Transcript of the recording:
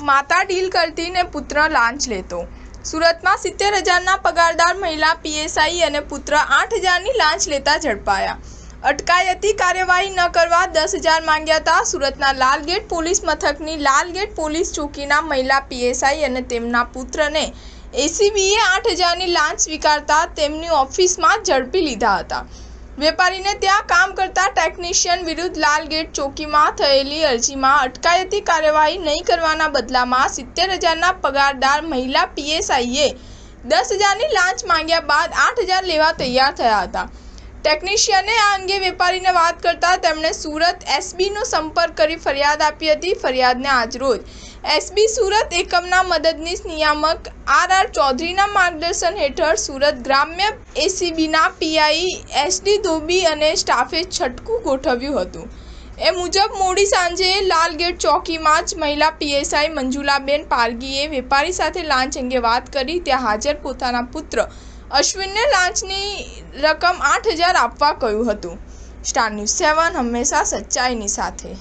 માતા ડીલ કરતી ને પુત્ર લાંચ લેતો। સુરતમાં 70,000ના પગારદાર મહિલા પીએસઆઈ અને પુત્ર 8,000ની લાંચ લેતા ઝડપાયા। અટકાયતી કાર્યવાહી ન કરવા 10,000 માંગ્યા હતા। સુરતના લાલગેટ પોલીસ મથકની લાલગેટ પોલીસ ચોકીના મહિલા પીએસઆઈ અને તેમના પુત્રને એસીબીએ 8,000ની લાંચ સ્વીકારતા તેમની ઓફિસમાં ઝડપી લીધા હતા। વેપારીને ત્યાં કામ કરતા ટેકનિશિયન વિરુદ્ધ લાલગેટ ચોકીમાં થયેલી અરજીમાં અટકાયતી કાર્યવાહી નહીં કરવાના બદલામાં 70,000ના પગારદાર મહિલા પીએસઆઈએ 10,000ની લાંચ માંગ્યા બાદ 8,000 લેવા તૈયાર થયા હતા। ટેકનિશિયને આ અંગે વેપારીને વાત કરતા તેમણે સુરત એસબીનો સંપર્ક કરી ફરિયાદ આપી હતી। ફરિયાદને આજરોજ એસબી સુરત એકમના મદદનીશ નિયામક આર ચૌધરીના માર્ગદર્શન હેઠળ સુરત ગ્રામ્ય એસીબીના પીઆઈ એસડી ધોબી અને સ્ટાફે છટકું ગોઠવ્યું હતું। એ મુજબ મોડી સાંજે લાલગેટ ચોકીમાં જ મહિલા પીએસઆઈ મંજુલાબેન પારગીએ વેપારી સાથે લાંચ અંગે વાત કરી ત્યાં હાજર પોતાના પુત્ર અશ્વિનને લાંચની રકમ 8,000 આપવા કહ્યું હતું। સ્ટાર ન્યૂઝ 7 હંમેશા સચ્ચાઈની સાથે।